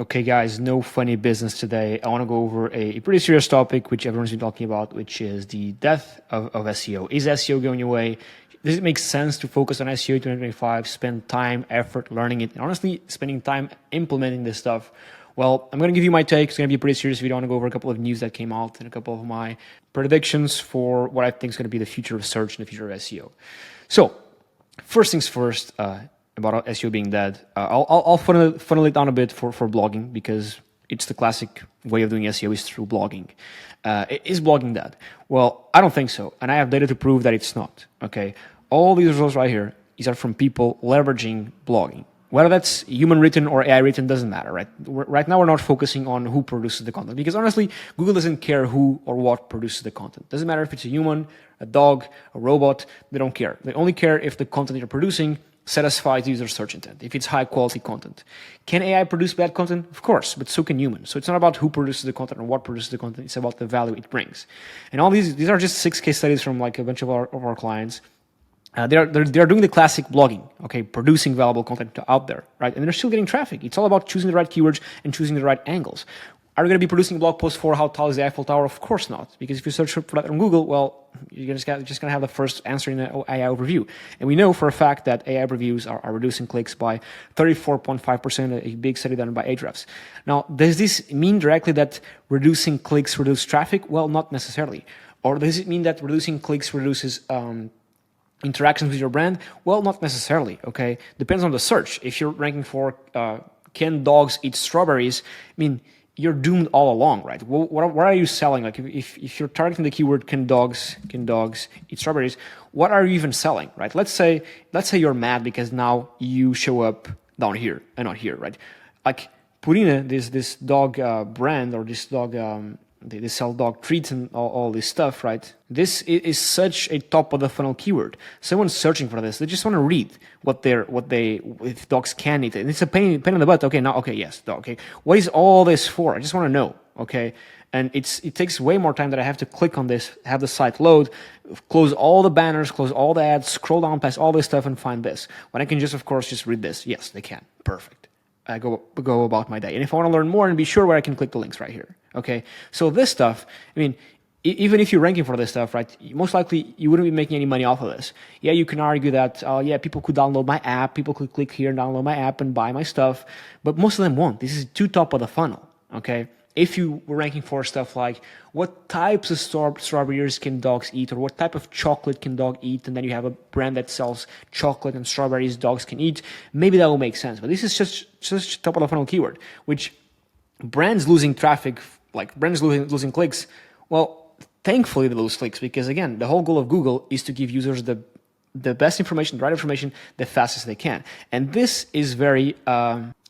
Okay, guys, no funny business today. I want to go over a pretty serious topic, which everyone's been talking about, which is the death of SEO. Is SEO going away? Does it make sense to focus on SEO 2025, spend time, effort learning it, and honestly, spending time implementing this stuff? Well, I'm going to give you my take. It's going to be a pretty serious video. I want to go over a couple of news that came out and a couple of my predictions for what I think is going to be the future of search and the future of SEO. So, first things first, about SEO being dead. I'll funnel it down a bit for blogging, because it's the classic way of doing SEO is through blogging. Is blogging dead? Well, I don't think so, and I have data to prove that it's not. Okay, all these results right here, these are from people leveraging blogging. Whether that's human written or AI written doesn't matter, right? Right now, we're not focusing on who produces the content, because honestly, Google doesn't care who or what produces the content. Doesn't matter if it's a human, a dog, a robot. They don't care. They only care if the content you're producing satisfies user search intent, if it's high quality content. Can AI produce bad content? Of course, but so can humans. So it's not about who produces the content or what produces the content, it's about the value it brings. And all these are just 6 case studies from like a bunch of our clients. They're doing the classic blogging, okay, producing valuable content out there, right? And they're still getting traffic. It's all about choosing the right keywords and choosing the right angles. Are you going to be producing blog posts for how tall is the Eiffel Tower? Of course not, because if you search for that on Google, well, you're just going to have the first answer in the AI overview. And we know for a fact that AI reviews are reducing clicks by 34.5%, a big study done by Ahrefs. Now, does this mean directly that reducing clicks reduces traffic? Well, not necessarily. Or does it mean that reducing clicks reduces interactions with your brand? Well, not necessarily, okay? Depends on the search. If you're ranking for can dogs eat strawberries, I mean, you're doomed all along, right? What are you selling? Like if you're targeting the keyword can dogs eat strawberries, what are you even selling, right? Let's say you're mad because now you show up down here and not here, right? Like Purina, this dog brand, or this dog they sell dog treats and all this stuff, right? This is such a top of the funnel keyword. Someone's searching for this. They just want to read if dogs can eat it. And it's a pain in the butt. Okay, now, okay, yes, dog. Okay, what is all this for? I just want to know. Okay, and it takes way more time that I have to click on this, have the site load, close all the banners, close all the ads, scroll down past all this stuff and find this. When I can just, of course, just read this. Yes, they can. Perfect. I go about my day. And if I want to learn more and be sure where I can click the links right here. Okay, so this stuff, I mean, even if you're ranking for this stuff, right, most likely you wouldn't be making any money off of this. Yeah, you can argue that, yeah, people could download my app, people could click here and download my app and buy my stuff, but most of them won't. This is too top of the funnel, okay? If you were ranking for stuff like what types of strawberries can dogs eat, or what type of chocolate can dog eat, and then you have a brand that sells chocolate and strawberries dogs can eat, maybe that will make sense. But this is just top of the funnel keyword, which brands losing traffic, like brands losing clicks, well, thankfully they lose clicks, because again, the whole goal of Google is to give users the best information, the right information, the fastest they can. And this is very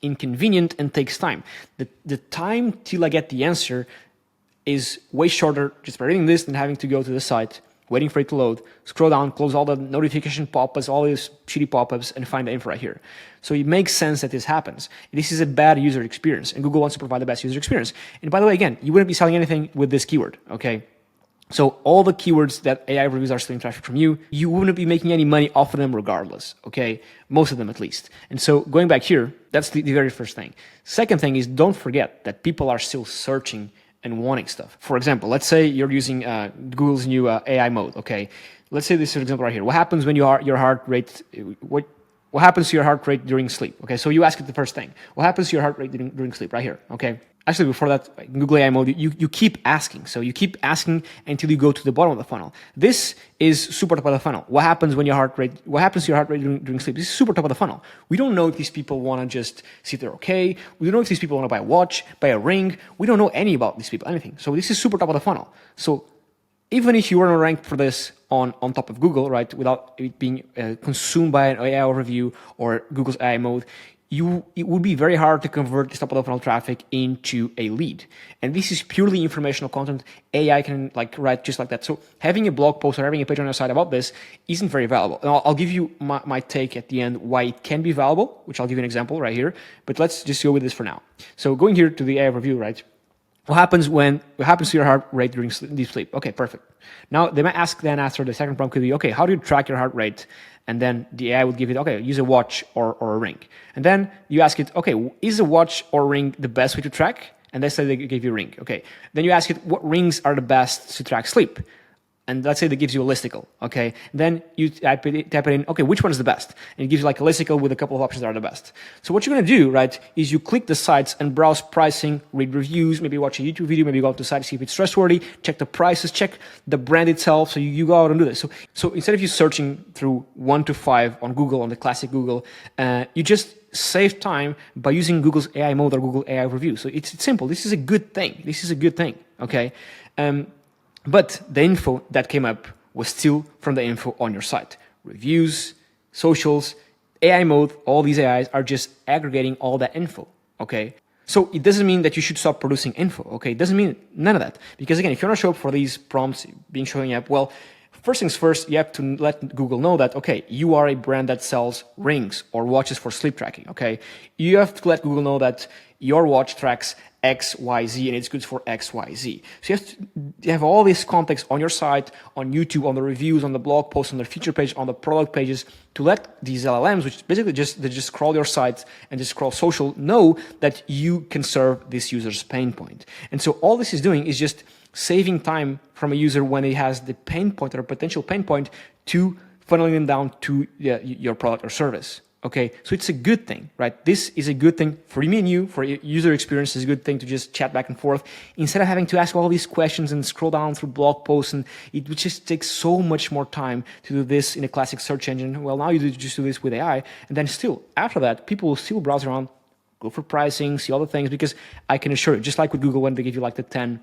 inconvenient and takes time. The time till I get the answer is way shorter just by reading this than having to go to the site, waiting for it to load, scroll down, close all the notification pop-ups, all these shitty pop-ups, and find the info right here. So it makes sense that this happens. This is a bad user experience, and Google wants to provide the best user experience. And by the way, again, you wouldn't be selling anything with this keyword, okay? So all the keywords that AI reviews are stealing traffic from you, you wouldn't be making any money off of them regardless, okay? Most of them at least. And so going back here, that's the very first thing. Second thing is, don't forget that people are still searching and wanting stuff. For example, let's say you're using Google's new AI mode, okay? Let's say this is an example right here. What happens when your heart rate, what happens to your heart rate during sleep? Okay, so you ask it the first thing. What happens to your heart rate during sleep? Right here, okay? Actually, before that, Google AI mode, you keep asking. So you keep asking until you go to the bottom of the funnel. This is super top of the funnel. What happens to your heart rate during sleep? This is super top of the funnel. We don't know if these people want to just see if they're okay. We don't know if these people want to buy a watch, buy a ring. We don't know any about these people, anything. So this is super top of the funnel. So even if you were ranked for this on top of Google, right, without it being consumed by an AI overview or Google's AI mode, it would be very hard to convert this top of the funnel traffic into a lead. And this is purely informational content. AI can write just like that. So having a blog post or having a page on your site about this isn't very valuable. And I'll give you my take at the end why it can be valuable, which I'll give you an example right here. But let's just go with this for now. So going here to the AI review, right? What happens to your heart rate during deep sleep? Okay, perfect. Now they might ask then after the second prompt could be, okay, how do you track your heart rate? And then the AI would give it, okay, use a watch or a ring. And then you ask it, okay, is a watch or ring the best way to track? And they say they give you a ring. Okay. Then you ask it, what rings are the best to track sleep? And let's say that gives you a listicle, okay? Then you type it in, okay, which one is the best? And it gives you like a listicle with a couple of options that are the best. So what you're gonna do, right, is you click the sites and browse pricing, read reviews, maybe watch a YouTube video, maybe go out to the site to see if it's trustworthy, check the prices, check the brand itself. So you go out and do this. So instead of you searching through 1 to 5 on Google, on the classic Google, you just save time by using Google's AI mode or Google AI review. So it's simple. This is a good thing. This is a good thing, okay? But the info that came up was still from the info on your site. Reviews, socials, AI mode, all these AIs are just aggregating all that info, okay? So it doesn't mean that you should stop producing info, okay? It doesn't mean none of that. Because again, if you want to show up for these prompts being showing up, well, first things first, you have to let Google know that, okay, you are a brand that sells rings or watches for sleep tracking, okay? You have to let Google know that your watch tracks X, Y, Z, and it's good for X, Y, Z. So you have all this context on your site, on YouTube, on the reviews, on the blog posts, on the feature page, on the product pages, to let these LLMs, which basically they just scroll your site and just scroll social, know that you can serve this user's pain point. And so all this is doing is just saving time from a user when he has the pain point or a potential pain point to funneling them down to your product or service. Okay, so it's a good thing, right? This is a good thing for me and you, for user experience. It's a good thing to just chat back and forth instead of having to ask all these questions and scroll down through blog posts. And it would just take so much more time to do this in a classic search engine. Well, now you just do this with AI. And then still, after that, people will still browse around, go for pricing, see all the things, because I can assure you, just like with Google when they give you like the 10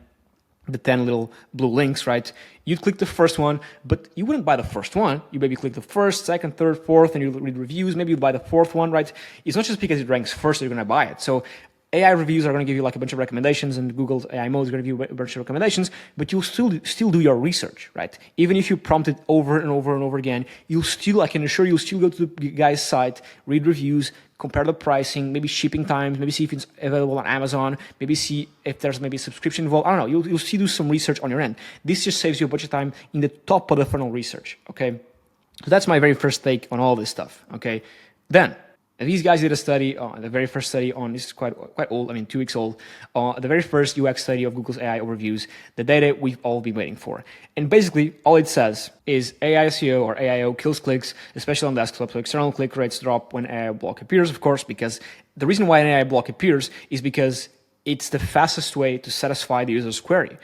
little blue links, right? You'd click the first one, but you wouldn't buy the first one. You maybe click the first, second, third, fourth, and you read reviews. Maybe you buy the fourth one, right? It's not just because it ranks first that you're going to buy it. So AI reviews are going to give you like a bunch of recommendations, and Google's AI mode is going to give you a bunch of recommendations, but you'll still do your research, right? Even if you prompt it over and over and over again, I can assure you'll still go to the guy's site, read reviews, compare the pricing, maybe shipping times, maybe see if it's available on Amazon, maybe see if there's maybe a subscription involved. I don't know. You'll still do some research on your end. This just saves you a bunch of time in the top of the funnel research, okay? So that's my very first take on all this stuff, okay? Then, these guys did a study, the very first study on, this is quite old, 2 weeks old, the very first UX study of Google's AI overviews, the data we've all been waiting for. And basically, all it says is AI SEO or AIO kills clicks, especially on desktop, so external click rates drop when AI block appears, of course, because the reason why an AI block appears is because it's the fastest way to satisfy the user's query.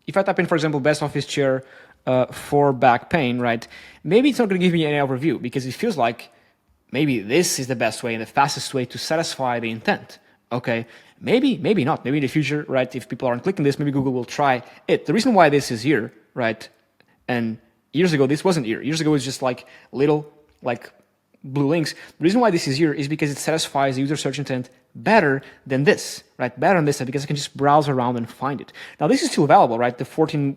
If I type in, for example, best office chair for back pain, right, maybe it's not going to give me an AI overview because it feels like maybe this is the best way and the fastest way to satisfy the intent, okay? Maybe not. Maybe in the future, right, if people aren't clicking this, maybe Google will try it. The reason why this is here, right, and years ago, this wasn't here. Years ago, it was just like little, like blue links. The reason why this is here is because it satisfies the user search intent better than this, right? Better than this, because I can just browse around and find it. Now, this is still available, right? The 14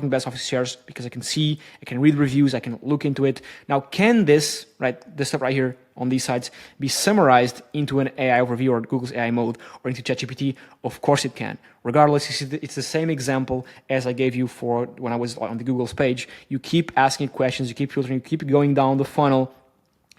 best office chairs, because I can see, I can read reviews, I can look into it. Now, can this, right, this stuff right here on these sites be summarized into an AI overview or Google's AI mode or into ChatGPT? Of course it can. Regardless, it's the same example as I gave you for when I was on the Google's page. You keep asking questions, you keep filtering, you keep going down the funnel.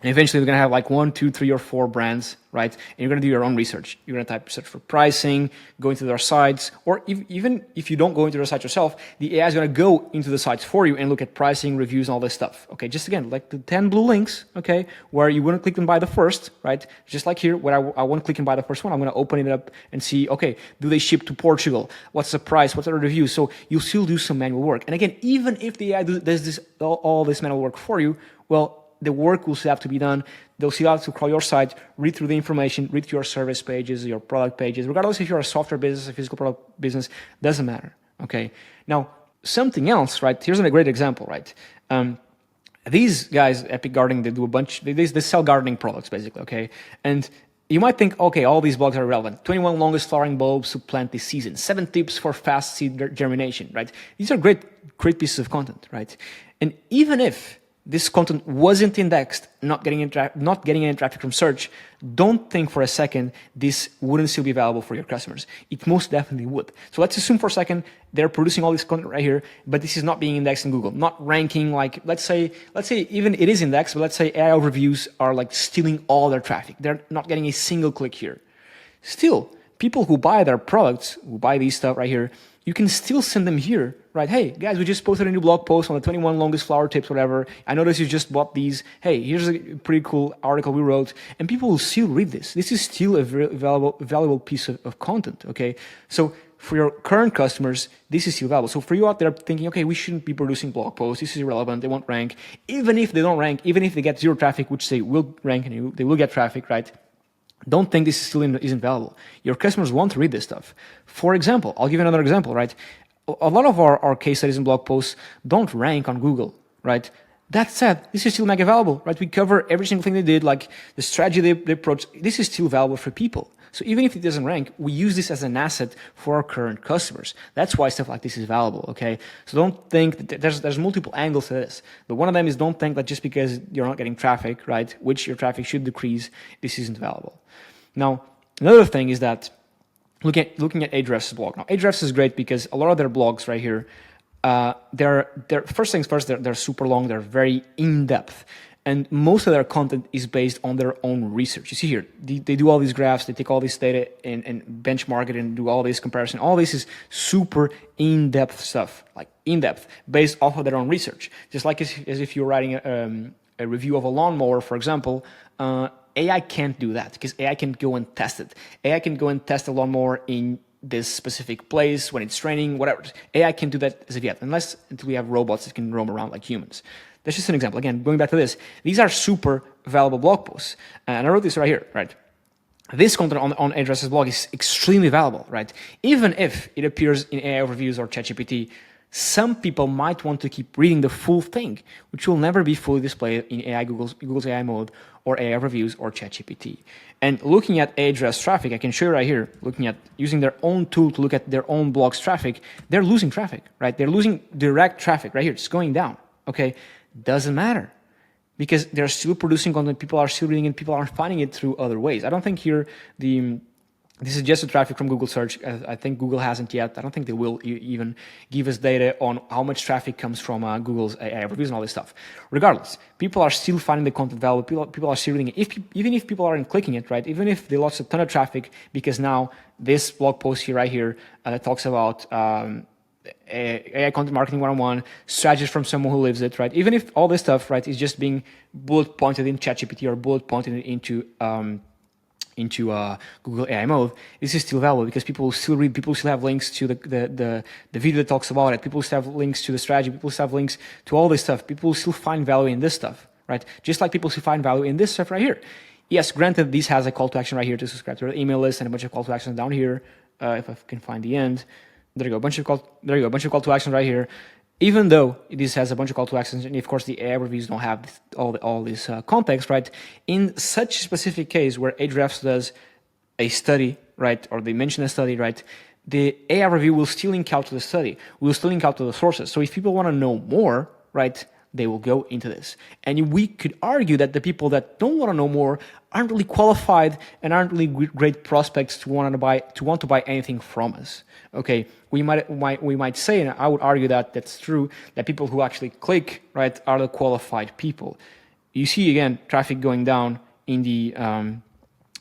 And eventually we're going to have like 1, 2, 3, or 4 brands, right? And you're going to do your own research. You're going to search for pricing, go into their sites, or even if you don't go into their site yourself, the AI is going to go into the sites for you and look at pricing, reviews, and all this stuff. Okay, just again, like the 10 blue links, okay, where you wouldn't click and buy the first, right? Just like here, where I won't click and buy the first one, I'm going to open it up and see, okay, do they ship to Portugal? What's the price? What's the review? So you'll still do some manual work. And again, even if the AI does all this manual work for you, well, the work will still have to be done. They'll still have to crawl your site, read through the information, read through your service pages, your product pages, regardless if you're a software business, a physical product business, doesn't matter, okay? Now, something else, right? Here's a great example, right? These guys, Epic Gardening, they do a bunch, they sell gardening products, basically, okay? And you might think, okay, all these blogs are relevant. 21 longest flowering bulbs to plant this season. 7 tips for fast seed germination, right? These are great pieces of content, right? And even if this content wasn't indexed, not getting any traffic from search, don't think for a second this wouldn't still be valuable for your customers. It most definitely would. So let's assume for a second they're producing all this content right here, but this is not being indexed in Google, not ranking. Like let's say even it is indexed, but let's say AI overviews are like stealing all their traffic. They're not getting a single click here. Still, people who buy their products, who buy these stuff right here, you can still send them here, right? Hey, guys, we just posted a new blog post on the 21 longest flower tips, whatever. I noticed you just bought these. Hey, here's a pretty cool article we wrote. And people will still read this. This is still a very valuable piece of content, okay? So for your current customers, this is still valuable. So for you out there thinking, okay, we shouldn't be producing blog posts. This is irrelevant. They won't rank. Even if they don't rank, even if they get zero traffic, which they will rank and they will get traffic, right? Don't think this still isn't valuable. Your customers want to read this stuff. For example, I'll give you another example, right? A lot of our case studies and blog posts don't rank on Google, right? That said, this is still mega valuable, right? We cover every single thing they did, like the strategy they approached. This is still valuable for people. So even if it doesn't rank, we use this as an asset for our current customers. That's why stuff like this is valuable, okay? So don't think that there's multiple angles to this. But one of them is don't think that just because you're not getting traffic, right, which your traffic should decrease, this isn't valuable. Now, another thing is that looking at Ahrefs' blog. Now, Ahrefs is great because a lot of their blogs right here, they're first things first, they're super long, they're very in-depth. And most of their content is based on their own research. You see here, they do all these graphs, they take all this data and benchmark it and do all this comparison. All this is super in-depth stuff, like in-depth, based off of their own research. Just like as if you're writing a review of a lawnmower, for example, AI can't do that because AI can go and test it. AI can go and test a lawnmower in this specific place when it's training, whatever. AI can't do that as of yet, until we have robots that can roam around like humans. That's just an example. Again, going back to this, these are super valuable blog posts. And I wrote this right here, right? This content on Ahrefs' blog is extremely valuable, right? Even if it appears in AI overviews or ChatGPT, some people might want to keep reading the full thing, which will never be fully displayed in Google's AI mode or AI overviews or ChatGPT. And looking at Ahrefs traffic, I can show you right here, looking at using their own tool to look at their own blog's traffic, they're losing traffic, right? They're losing direct traffic right here. It's going down, okay? Doesn't matter because they're still producing content. People are still reading it. People are finding it through other ways. I don't think here this is just the traffic from Google search. I think Google hasn't yet. I don't think they will even give us data on how much traffic comes from Google's AI reviews and all this stuff. Regardless, people are still finding the content valuable. People are still reading it. Even if people aren't clicking it, right? Even if they lost a ton of traffic because now this blog post here right here that talks about AI content marketing 101, strategies from someone who lives it, right? Even if all this stuff, right, is just being bullet pointed in ChatGPT or bullet pointed into Google AI mode, this is still valuable because people will still read, people still have links to the video that talks about it, people still have links to the strategy, people still have links to all this stuff, people will still find value in this stuff, right? Just like people still find value in this stuff right here. Yes, granted, this has a call to action right here to subscribe to the email list and a bunch of call to actions down here. If I can find the end. There you go, a bunch of call to actions right here. Even though this has a bunch of call to actions, and of course the AI reviews don't have all this context, right? In such a specific case where Ahrefs does a study, right, or they mention a study, right, the AI review will still link out to the study, will still link out to the sources. So if people want to know more, right, they will go into this. And we could argue that the people that don't want to know more aren't really qualified and aren't really great prospects to want to buy anything from us. Okay, we might say, and I would argue that that's true, that people who actually click, right, are the qualified people. You see again traffic going down in the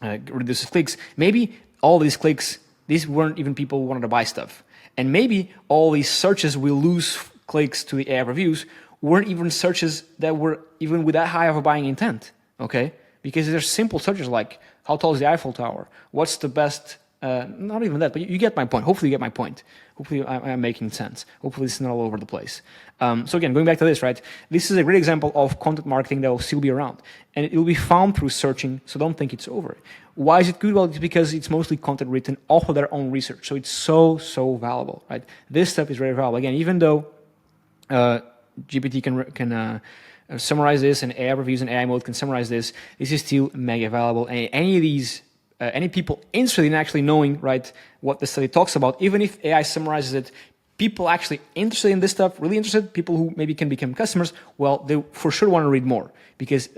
reduces clicks. Maybe all these clicks, these weren't even people who wanted to buy stuff, and maybe all these searches will lose clicks to the AI reviews weren't even searches that were even with that high of a buying intent, okay? Because there's simple searches like, how tall is the Eiffel Tower? What's the best, not even that, but you get my point. Hopefully you get my point. Hopefully I'm making sense. Hopefully it's not all over the place. So again, going back to this, right? This is a great example of content marketing that will still be around. And it will be found through searching, so don't think it's over. Why is it good? Well, it's because it's mostly content written off of their own research. So it's so valuable, right? This stuff is very valuable. Again, even though GPT can summarize this, and AI reviews and AI mode can summarize this, this is still mega valuable. And any of these, any people interested in actually knowing, right, what the study talks about, even if AI summarizes it people actually interested in this stuff, really interested, people who maybe can become customers, well, they for sure want to read more, because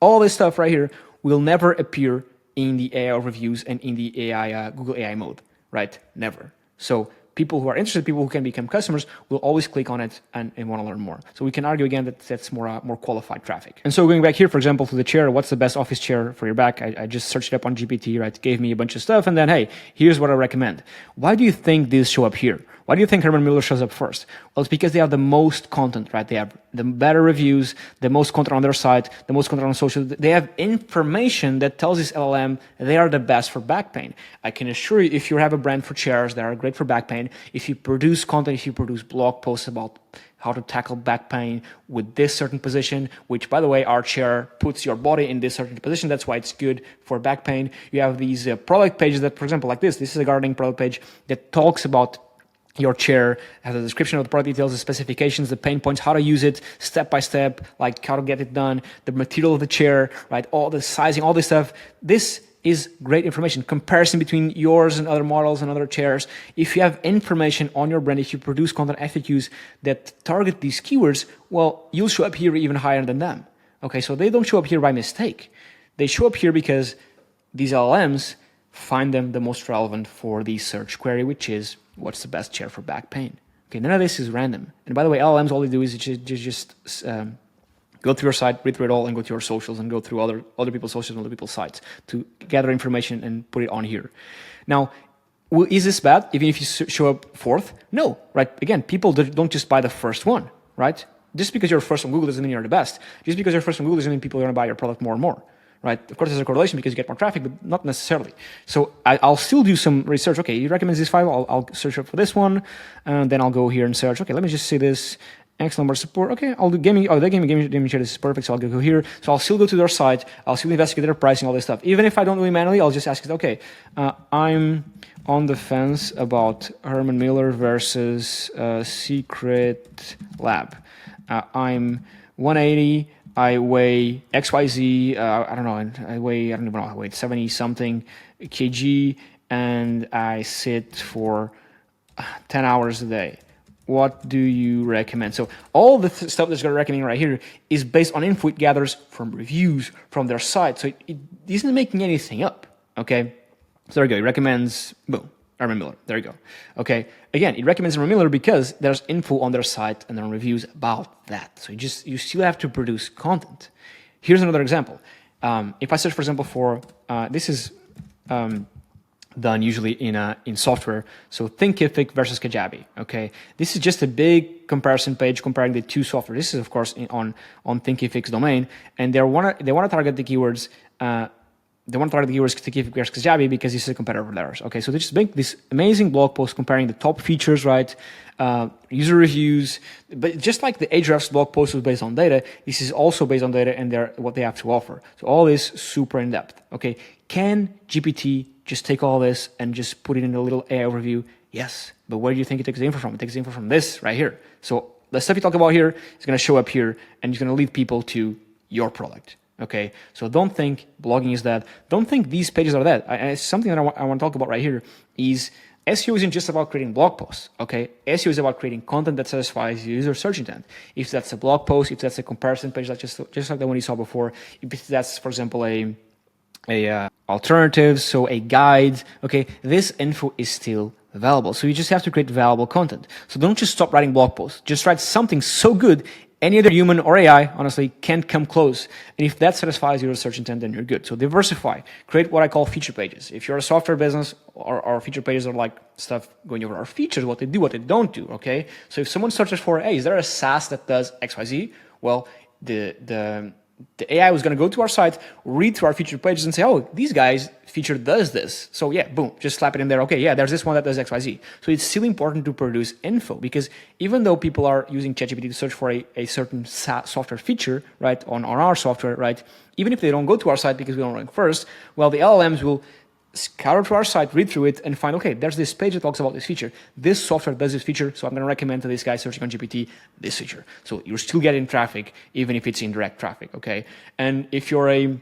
all this stuff right here will never appear in the AI reviews and in the AI Google AI mode, right? Never. So people who are interested, people who can become customers, will always click on it and want to learn more. So we can argue again that that's more qualified traffic. And so going back here, for example, to the chair, what's the best office chair for your back? I just searched it up on GPT, right? It gave me a bunch of stuff, and then, hey, here's what I recommend. Why do you think these show up here? Why do you think Herman Miller shows up first? Well, it's because they have the most content, right? They have the better reviews, the most content on their site, the most content on social. They have information that tells this LLM they are the best for back pain. I can assure you, if you have a brand for chairs that are great for back pain, if you produce content, if you produce blog posts about how to tackle back pain with this certain position, which, by the way, our chair puts your body in this certain position. That's why it's good for back pain. You have these product pages that, for example, like this. This is a gardening product page that talks about your chair, has a description of the product details, the specifications, the pain points, how to use it step by step, like how to get it done, the material of the chair, right? All the sizing, all this stuff. This is great information. Comparison between yours and other models and other chairs. If you have information on your brand, if you produce content FAQs that target these keywords, well, you'll show up here even higher than them. Okay, so they don't show up here by mistake. They show up here because these LLMs find them the most relevant for the search query, which is what's the best chair for back pain. Okay, none of this is random. And by the way, LLMs, all they do is just go through your site, read through it all, and go to your socials and go through other people's socials and other people's sites to gather information and put it on here. Now, is this bad, even if you show up fourth? No, right? Again, people don't just buy the first one, right? Just because you're first on Google doesn't mean you're the best. Just because you're first on Google doesn't mean people are going to buy your product more and more. Right? Of course, there's a correlation because you get more traffic, but not necessarily. So I'll still do some research. Okay, he recommends this file. I'll search up for this one, and then I'll go here and search. Okay, let me just see this. X number support. Okay, I'll do gaming. Oh, they gave me gaming share. This is perfect. So I'll go here. So I'll still go to their site. I'll still investigate their pricing, all this stuff. Even if I don't do it manually, I'll just ask it. Okay, I'm on the fence about Herman Miller versus Secret Lab. I'm 180. I weigh XYZ, I don't know, I don't even know, I weigh 70 something kg, and I sit for 10 hours a day. What do you recommend? So all the stuff that's going to recommend right here is based on info it gathers from reviews, from their site. So it isn't making anything up, okay? So there you go, it recommends, boom, Herman Miller, there you go. Okay, again, it recommends Herman Miller because there's info on their site and their reviews about that. So you still have to produce content. Here's another example. If I search, for example, for, this is done usually in software. So Thinkific versus Kajabi, okay? This is just a big comparison page comparing the two software. This is, of course, on Thinkific's domain, and they want to target the keywords they want to target the keywords Thinkific versus Kajabi because this is a competitor of theirs. Okay, so they just make this amazing blog post comparing the top features, right? User reviews, but just like the Ahrefs blog post was based on data, this is also based on data and what they have to offer. So all this super in depth. Okay, can GPT just take all this and just put it in a little AI overview? Yes, but where do you think it takes the info from? It takes the info from this right here. So the stuff you talk about here is going to show up here, and it's going to lead people to your product. Okay, so don't think blogging is that. Don't think these pages are that. It's something that I want to talk about right here is SEO isn't just about creating blog posts. Okay, SEO is about creating content that satisfies user search intent. If that's a blog post, if that's a comparison page, like just like the one you saw before, if that's, for example, a alternative, so a guide. Okay, this info is still valuable. So you just have to create valuable content. So don't just stop writing blog posts. Just write something so good any other human or AI, honestly, can't come close. And if that satisfies your search intent, then you're good. So diversify. Create what I call feature pages. If you're a software business, our feature pages are like stuff going over our features, what they do, what they don't do, okay? So if someone searches for, hey, is there a SaaS that does XYZ? Well, the AI was going to go to our site, read through our feature pages and say, oh, these guys' feature does this. So yeah, boom, just slap it in there. Okay, yeah, there's this one that does XYZ. So it's still important to produce info because even though people are using ChatGPT to search for a certain software feature, right, on our software, right, even if they don't go to our site because we don't rank first, well, the LLMs will scour to our site, read through it, and find, okay, there's this page that talks about this feature. This software does this feature, so I'm going to recommend to this guy searching on GPT this feature. So you're still getting traffic, even if it's indirect traffic, okay? And if you're a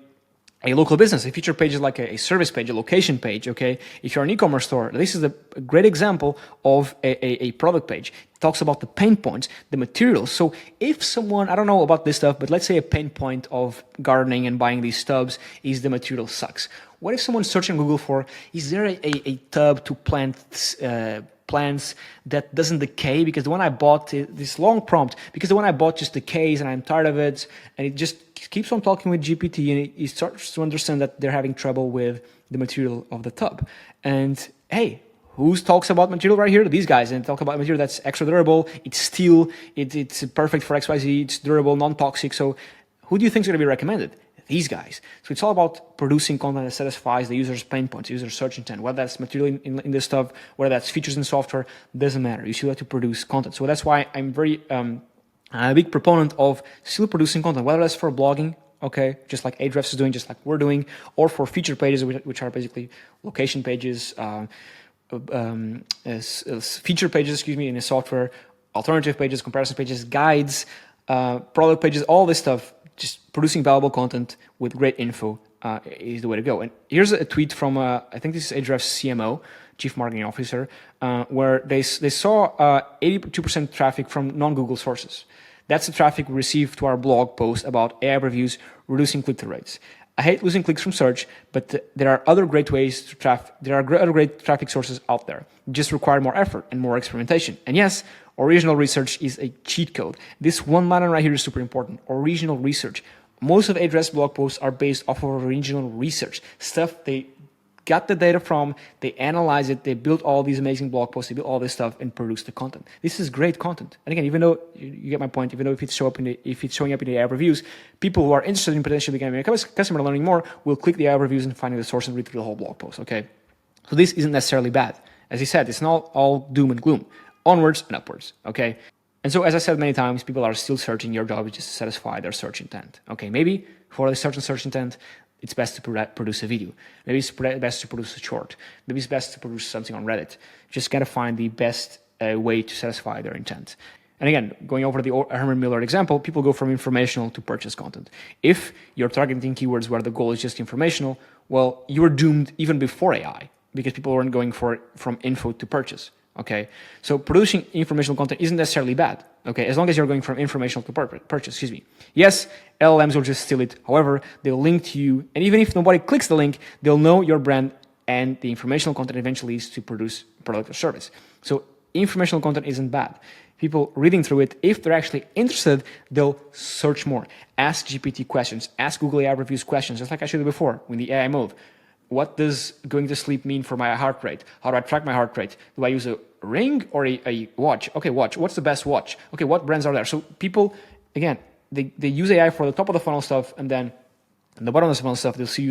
a local business. A feature page is like a service page, a location page, okay? If you're an e-commerce store, this is a great example of a product page. It talks about the pain points, the materials. So if someone, I don't know about this stuff, but let's say a pain point of gardening and buying these tubs is the material sucks. What if someone's searching Google for, is there a tub to plant plants that doesn't decay? Because the one I bought, this long prompt, because the one I bought just decays and I'm tired of it, and it just keeps on talking with GPT, and it starts to understand that they're having trouble with the material of the tub. And hey, who talks about material right here? These guys, and talk about material that's extra durable, it's steel, it's perfect for XYZ, it's durable, non-toxic. So who do you think is going to be recommended? These guys. So it's all about producing content that satisfies the user's pain points, user search intent, whether that's material in this stuff, whether that's features in software, doesn't matter. You still have to produce content. So that's why I'm very a big proponent of still producing content, whether that's for blogging, okay, just like Ahrefs is doing, just like we're doing, or for feature pages, which are basically location pages, feature pages, in a software, alternative pages, comparison pages, guides, product pages, all this stuff. Just producing valuable content with great info is the way to go. And here's a tweet from, I think this is Ahrefs CMO, Chief Marketing Officer, where they saw 82% traffic from non-Google sources. That's the traffic we receive to our blog post about AI reviews, reducing click-through rates. I hate losing clicks from search, but there are other great ways to traffic. There are other great traffic sources out there. Just require more effort and more experimentation. And yes, original research is a cheat code. This one line right here is super important. Original research. Most of Ahrefs blog posts are based off of original research. Stuff they got the data from, they analyze it, they built all these amazing blog posts, they built all this stuff and produce the content. This is great content. And again, even though you get my point, even though if it's showing up in the AI reviews, people who are interested in potentially becoming a customer, learning more, will click the AI reviews and finding the source and read through the whole blog post. Okay, so this isn't necessarily bad. As I said, it's not all doom and gloom. Onwards and upwards. Okay. And so, as I said many times, people are still searching. Your job is just to satisfy their search intent. Okay, maybe for the search intent, it's best to produce a video. Maybe it's best to produce a short. Maybe it's best to produce something on Reddit. Just gotta find the best way to satisfy their intent. And again, going over the Herman Miller example, people go from informational to purchase content. If you're targeting keywords where the goal is just informational, well, you're doomed even before AI because people weren't going from info to purchase. Okay, so producing informational content isn't necessarily bad. Okay, as long as you're going from informational to purchase. Yes, LLMs will just steal it. However, they'll link to you, and even if nobody clicks the link, they'll know your brand, and the informational content eventually is to produce product or service. So informational content isn't bad. People reading through it, if they're actually interested, they'll search more. Ask GPT questions. Ask Google AI reviews questions, just like I showed you before in the AI mode. What does going to sleep mean for my heart rate? How do I track my heart rate? Do I use a ring or a watch? Okay, watch. What's the best watch? Okay, what brands are there? So people, again, they use AI for the top of the funnel stuff, and then the bottom of the funnel stuff, they still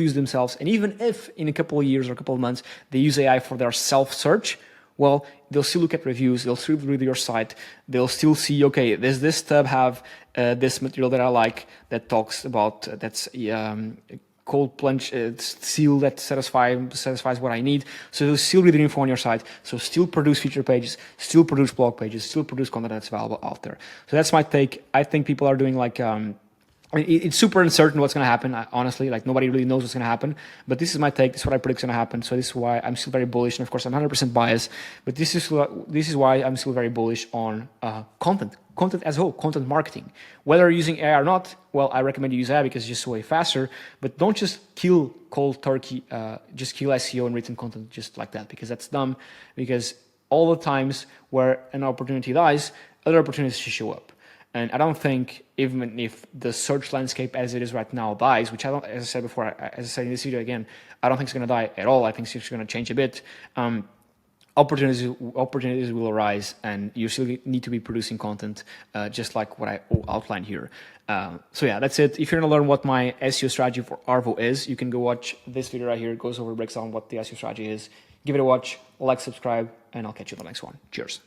use themselves. And even if in a couple of years or a couple of months, they use AI for their self-search, well, they'll still look at reviews, they'll still read your site, they'll still see, okay, does this tub have this material that I like that talks about, that's cold plunge seal that satisfies what I need. So they'll still read the info on your site. So still produce feature pages, still produce blog pages, still produce content that's valuable out there. So that's my take. I think people are doing like, it's super uncertain what's going to happen. Honestly, like nobody really knows what's going to happen. But this is my take. This is what I predict is going to happen. So this is why I'm still very bullish. And of course, I'm 100% biased. But this is why I'm still very bullish on content as a whole, content marketing. Whether you're using AI or not, well, I recommend you use AI because it's just way faster. But don't just kill cold turkey, just kill SEO and written content just like that, because that's dumb. Because all the times where an opportunity lies, other opportunities should show up. And I don't think, even if the search landscape as it is right now dies, which I don't, as I said before, as I said in this video again, I don't think it's going to die at all. I think it's just going to change a bit. Opportunities will arise, and you still need to be producing content, just like what I outlined here. So yeah, that's it. If you're going to learn what my SEO strategy for Arvow is, you can go watch this video right here. It goes over, breaks down what the SEO strategy is. Give it a watch, like, subscribe, and I'll catch you in the next one. Cheers.